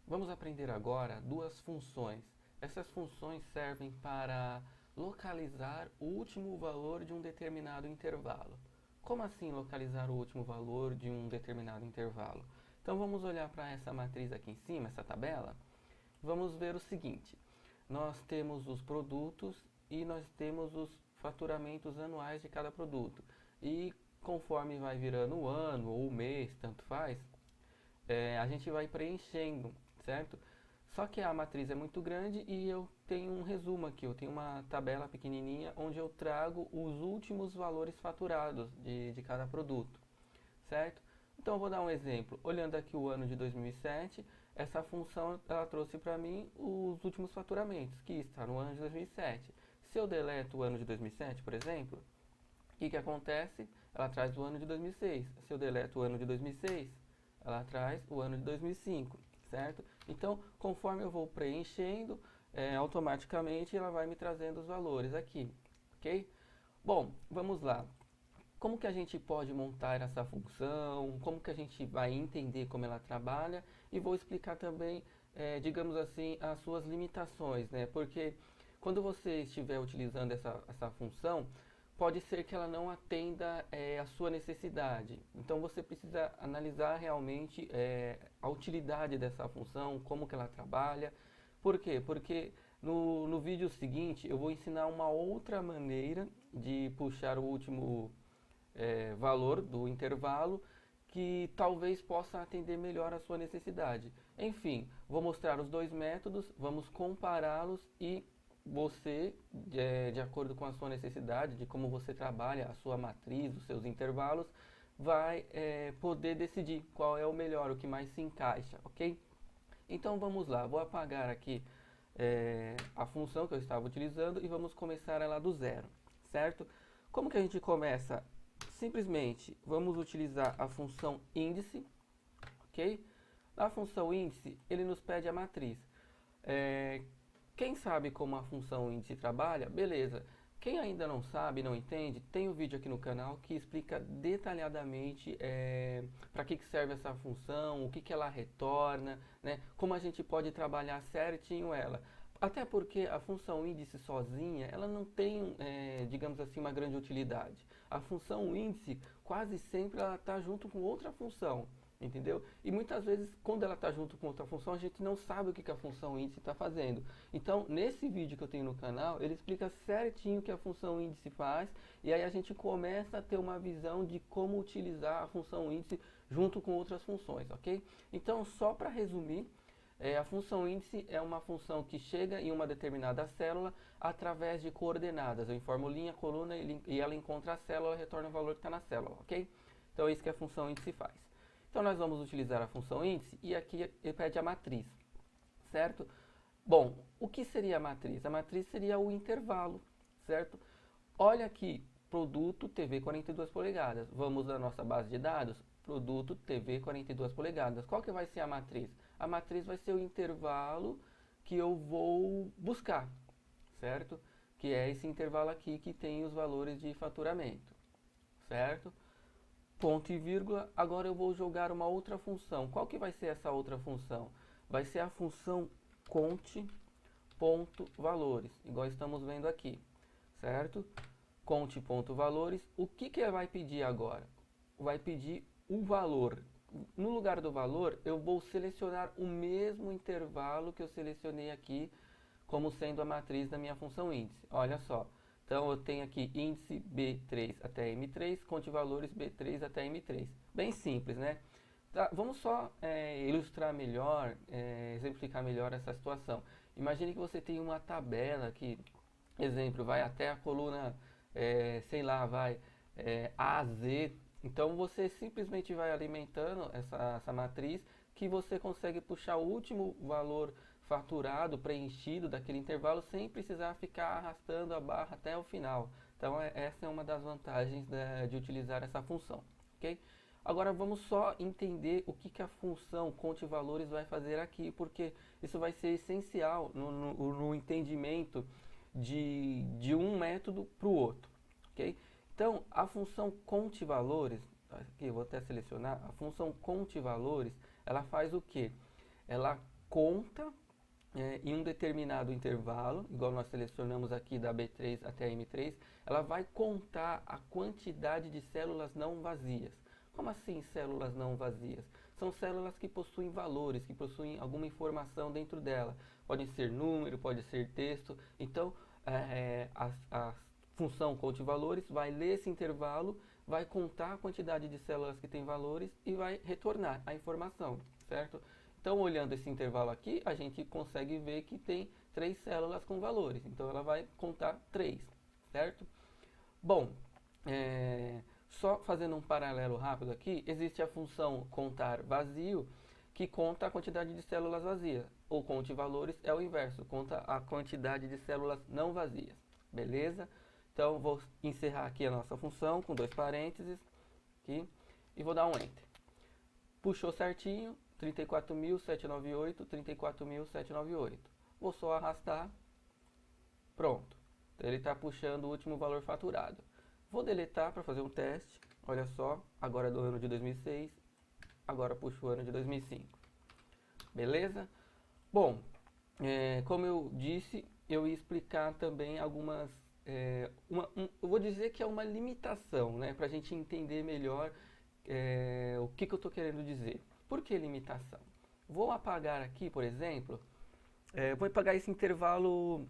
Vamos aprender agora duas funções. Essas funções servem para localizar o último valor de um determinado intervalo. Como assim localizar o último valor de um determinado intervalo? Então vamos olhar para essa matriz aqui em cima, essa tabela. Vamos ver o seguinte: nós temos os produtos e nós temos os faturamentos anuais de cada produto. E conforme vai virando o ano ou o mês, tanto faz, a gente vai preenchendo, certo? Só que a matriz é muito grande e eu tenho um resumo aqui, eu tenho uma tabela pequenininha onde eu trago os últimos valores faturados de cada produto, certo? Então eu vou dar um exemplo. Olhando aqui o ano de 2007, essa função ela trouxe para mim os últimos faturamentos, que está no ano de 2007. Se eu deleto o ano de 2007, por exemplo, o que acontece? Ela traz o ano de 2006. Se eu deleto o ano de 2006, ela traz o ano de 2005, certo? Então, conforme eu vou preenchendo, automaticamente ela vai me trazendo os valores aqui, ok? Bom, vamos lá. Como que a gente pode montar essa função? Como que a gente vai entender como ela trabalha? E vou explicar também, digamos assim, as suas limitações, né? Porque quando você estiver utilizando essa função, pode ser que ela não atenda a sua necessidade. Então você precisa analisar realmente a utilidade dessa função, como que ela trabalha. Por quê? Porque no vídeo seguinte eu vou ensinar uma outra maneira de puxar o último valor do intervalo que talvez possa atender melhor a sua necessidade. Enfim, vou mostrar os dois métodos, vamos compará-los e você, de acordo com a sua necessidade, de como você trabalha a sua matriz, os seus intervalos, vai poder decidir qual é o melhor, o que mais se encaixa, ok? Então vamos lá, vou apagar aqui a função que eu estava utilizando e vamos começar ela do zero, certo? Como que a gente começa? Simplesmente vamos utilizar a função índice, ok? Na função índice, ele nos pede a matriz. É, quem sabe como a função índice trabalha, beleza. Quem ainda não sabe, não entende, tem um vídeo aqui no canal que explica detalhadamente para que serve essa função, o que ela retorna, né, como a gente pode trabalhar certinho ela. Até porque a função índice sozinha, ela não tem, digamos assim, uma grande utilidade. A função índice, quase sempre, ela está junto com outra função. Entendeu? E muitas vezes, quando ela está junto com outra função, a gente não sabe o que a função índice está fazendo. Então, nesse vídeo que eu tenho no canal, ele explica certinho o que a função índice faz, e aí a gente começa a ter uma visão de como utilizar a função índice junto com outras funções, ok? Então, só para resumir, a função índice é uma função que chega em uma determinada célula através de coordenadas. Eu informo linha, coluna e ela encontra a célula e retorna o valor que está na célula, ok? Então, é isso que a função índice faz. Então nós vamos utilizar a função índice e aqui ele pede a matriz, certo? Bom, o que seria a matriz? A matriz seria o intervalo, certo? Olha aqui, produto TV 42 polegadas. Vamos à nossa base de dados, produto TV 42 polegadas. Qual que vai ser a matriz? A matriz vai ser o intervalo que eu vou buscar, certo? Que é esse intervalo aqui que tem os valores de faturamento, certo? Ponto e vírgula, agora eu vou jogar uma outra função. Qual que vai ser essa outra função? Vai ser a função conte.valores, igual estamos vendo aqui, certo? Conte.valores, o que que vai pedir agora? Vai pedir o valor. No lugar do valor, eu vou selecionar o mesmo intervalo que eu selecionei aqui como sendo a matriz da minha função índice. Olha só. Então eu tenho aqui índice B3 até M3, conte valores B3 até M3. Bem simples, né? Tá, vamos só ilustrar melhor, exemplificar melhor essa situação. Imagine que você tem uma tabela que, exemplo, vai até a coluna, sei lá, vai A a Z. Então você simplesmente vai alimentando essa matriz que você consegue puxar o último valor faturado, preenchido daquele intervalo sem precisar ficar arrastando a barra até o final. Então essa é uma das vantagens de utilizar essa função, ok? Agora vamos só entender o que a função conte valores vai fazer aqui, porque isso vai ser essencial no entendimento de um método para o outro, ok? Então a função conte valores, aqui eu vou até selecionar, a função conte valores, ela faz o que? Ela conta em um determinado intervalo, igual nós selecionamos aqui da B3 até a M3, ela vai contar a quantidade de células não vazias. Como assim células não vazias? São células que possuem valores, que possuem alguma informação dentro dela. Pode ser número, pode ser texto. Então, a função conte valores vai ler esse intervalo, vai contar a quantidade de células que tem valores e vai retornar a informação, certo? Então, olhando esse intervalo aqui, a gente consegue ver que tem 3 células com valores. Então, ela vai contar 3, certo? Bom, só fazendo um paralelo rápido aqui, existe a função contar vazio, que conta a quantidade de células vazias. O conte valores é o inverso, conta a quantidade de células não vazias. Beleza? Então, vou encerrar aqui a nossa função com 2 parênteses aqui, e vou dar um Enter. Puxou certinho, 34.798, 34.798. Vou só arrastar. Pronto. Então, ele está puxando o último valor faturado. Vou deletar para fazer um teste. Olha só, agora é do ano de 2006. Agora puxo o ano de 2005. Beleza? Bom, como eu disse, eu ia explicar também algumas... eu vou dizer que é uma limitação, né? Para a gente entender melhor o que eu estou querendo dizer. Por que limitação? Vou apagar aqui, por exemplo, vou apagar esse intervalo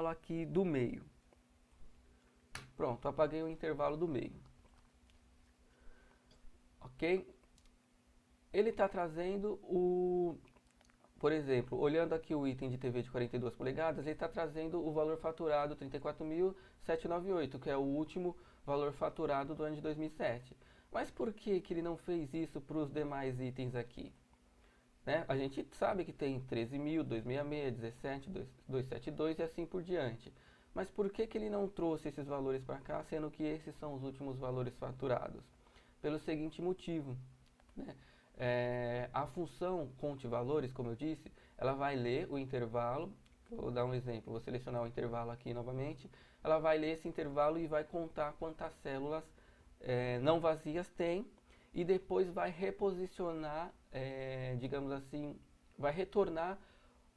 aqui do meio. Pronto, apaguei o intervalo do meio. Ok? Ele está trazendo por exemplo, olhando aqui o item de TV de 42 polegadas, ele está trazendo o valor faturado 34.798, que é o último valor faturado do ano de 2007. Mas por que ele não fez isso para os demais itens aqui? Né? A gente sabe que tem 13.000, 266, 17, 272 e assim por diante. Mas por que ele não trouxe esses valores para cá, sendo que esses são os últimos valores faturados? Pelo seguinte motivo, né? A função conte valores, como eu disse, ela vai ler o intervalo. Vou dar um exemplo, vou selecionar o intervalo aqui novamente. Ela vai ler esse intervalo e vai contar quantas células não vazias tem, e depois vai reposicionar, digamos assim, vai retornar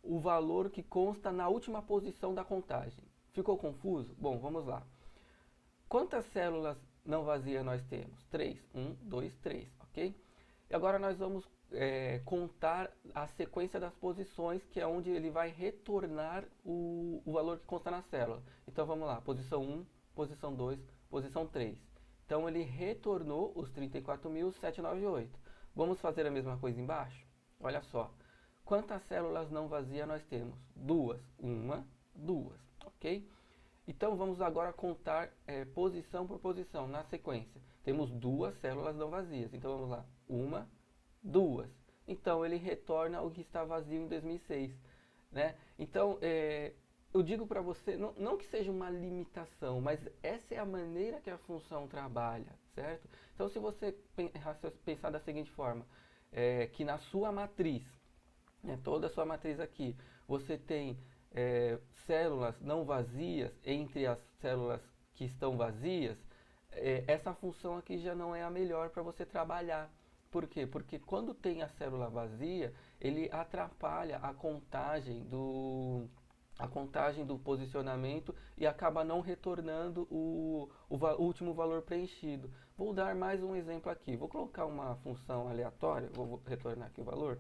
o valor que consta na última posição da contagem. Ficou confuso? Bom, vamos lá. Quantas células não vazias nós temos? 3. 1, 2, 3, ok? E agora nós vamos contar a sequência das posições, que é onde ele vai retornar o valor que consta na célula. Então vamos lá, posição 1, posição 2, posição 3. Então ele retornou os 34.798. Vamos fazer a mesma coisa embaixo? Olha só. Quantas células não vazias nós temos? 2. 1, 2. Ok? Então vamos agora contar posição por posição, na sequência. Temos 2 células não vazias. Então vamos lá. 1, 2. Então ele retorna o que está vazio em 2006. Né? Então, eu digo para você, não que seja uma limitação, mas essa é a maneira que a função trabalha, certo? Então, se você pensar da seguinte forma, que na sua matriz, toda a sua matriz aqui, você tem células não vazias entre as células que estão vazias, essa função aqui já não é a melhor para você trabalhar. Por quê? Porque quando tem a célula vazia, ele atrapalha a contagem do posicionamento e acaba não retornando o último valor preenchido. Vou dar mais um exemplo aqui. Vou colocar uma função aleatória, vou retornar aqui o valor,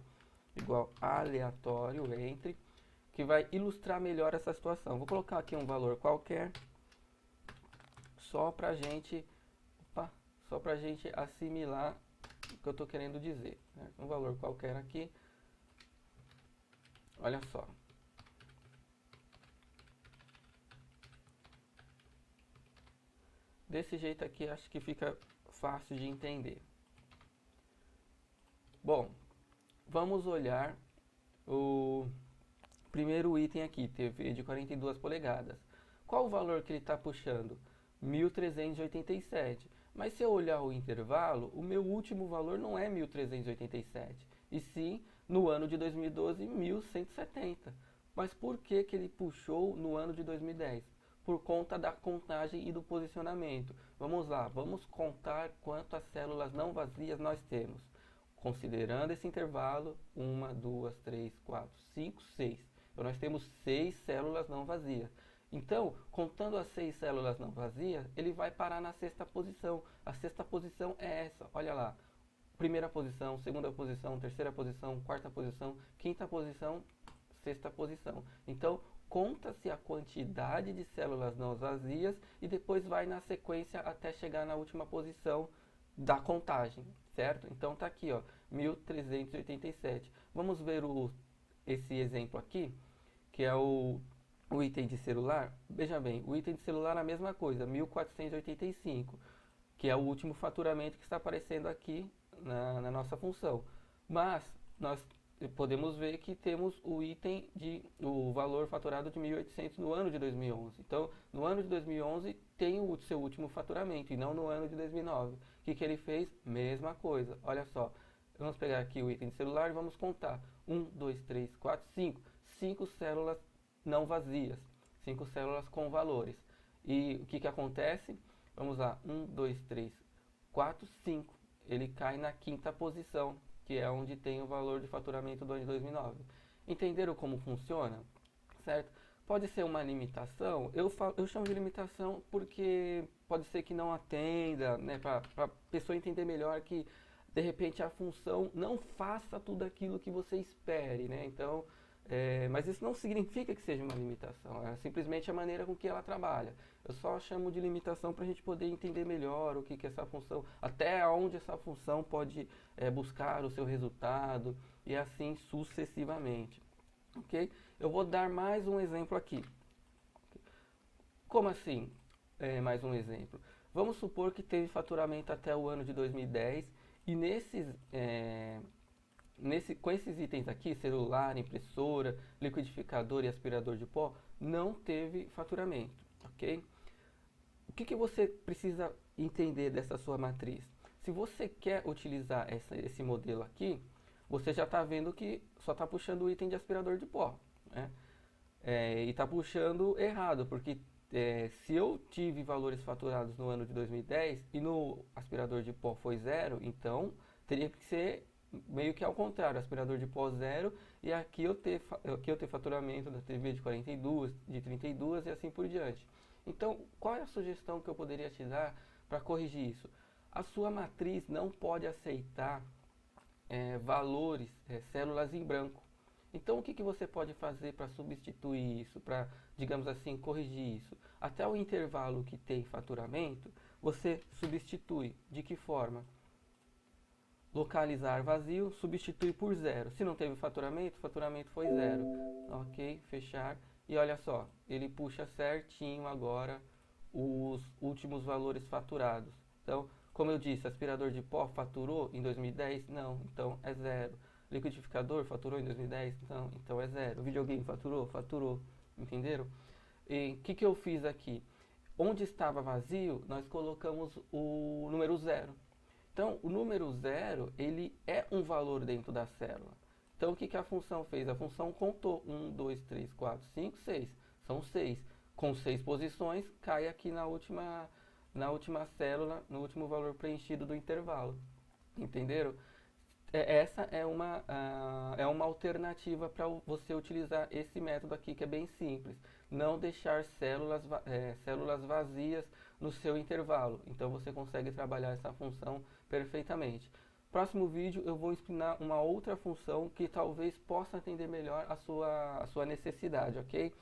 igual aleatório entre, que vai ilustrar melhor essa situação. Vou colocar aqui um valor qualquer, só para gente assimilar o que eu estou querendo dizer. Né? Um valor qualquer aqui. Olha só. Desse jeito aqui acho que fica fácil de entender. Bom, vamos olhar o primeiro item aqui, TV de 42 polegadas. Qual o valor que ele está puxando? 1.387. Mas se eu olhar o intervalo, o meu último valor não é 1.387, e sim, no ano de 2012, 1.170. Mas por que ele puxou no ano de 2010? Por conta da contagem e do posicionamento. Vamos lá, vamos contar quantas células não vazias nós temos. considerando esse intervalo, 1, 2, 3, 4, 5, 6. Então nós temos 6 células não vazias. Então, contando as 6 células não vazias, ele vai parar na sexta posição. A sexta posição é essa, olha lá. Primeira posição, segunda posição, terceira posição, quarta posição, quinta posição, sexta posição. Então, conta-se a quantidade de células não vazias e depois vai na sequência até chegar na última posição da contagem, certo? Então tá aqui, ó, 1387. Vamos ver esse exemplo aqui, que é o item de celular. Veja bem, o item de celular é a mesma coisa, 1485, que é o último faturamento que está aparecendo aqui na nossa função. Mas nós podemos ver que temos o valor faturado de 1.800 no ano de 2011. Então, no ano de 2011 tem o seu último faturamento e não no ano de 2009. O que ele fez? Mesma coisa. Olha só, vamos pegar aqui o item de celular e vamos contar. 1, 2, 3, 4, 5. 5 células não vazias. 5 células com valores. E o que acontece? Vamos lá. 1, 2, 3, 4, 5. Ele cai na quinta posição, que é onde tem o valor de faturamento do ano de 2009. Entenderam como funciona? Certo? Pode ser uma limitação, eu chamo de limitação porque pode ser que não atenda, né, para a pessoa entender melhor que de repente a função não faça tudo aquilo que você espere, né? Então, mas isso não significa que seja uma limitação, é simplesmente a maneira com que ela trabalha. Eu só chamo de limitação para a gente poder entender melhor o que essa função, até onde essa função pode buscar o seu resultado e assim sucessivamente. Ok? Eu vou dar mais um exemplo aqui. Como assim? Mais um exemplo. Vamos supor que teve faturamento até o ano de 2010 e com esses itens aqui, celular, impressora, liquidificador e aspirador de pó, não teve faturamento, ok? O que você precisa entender dessa sua matriz? Se você quer utilizar esse modelo aqui, você já está vendo que só está puxando o item de aspirador de pó, né? E está puxando errado, porque se eu tive valores faturados no ano de 2010 e no aspirador de pó foi 0, então teria que ser meio que ao contrário, aspirador de pó 0 e aqui eu ter faturamento da TV de 42, de 32 e assim por diante. Então, qual é a sugestão que eu poderia te dar para corrigir isso? A sua matriz não pode aceitar valores, células em branco. Então, o que você pode fazer para substituir isso, para, digamos assim, corrigir isso? Até o intervalo que tem faturamento, você substitui. De que forma? Localizar vazio, substitui por 0. Se não teve faturamento, faturamento foi 0. Ok, fechar. E olha só, ele puxa certinho agora os últimos valores faturados. Então, como eu disse, aspirador de pó faturou em 2010? Não, então é 0. Liquidificador faturou em 2010? Não, então é 0. Videogame faturou? Faturou. Entenderam? E o que eu fiz aqui? Onde estava vazio, nós colocamos o número 0. Então, o número 0, ele é um valor dentro da célula. Então, o que a função fez? A função contou 1, 2, 3, 4, 5, 6. São 6. Com 6 posições, cai aqui na última célula, no último valor preenchido do intervalo. Entenderam? Essa é uma alternativa para você utilizar esse método aqui, que é bem simples. Não deixar células vazias no seu intervalo. Então você consegue trabalhar essa função perfeitamente. Próximo vídeo eu vou explicar uma outra função que talvez possa atender melhor a sua necessidade, ok?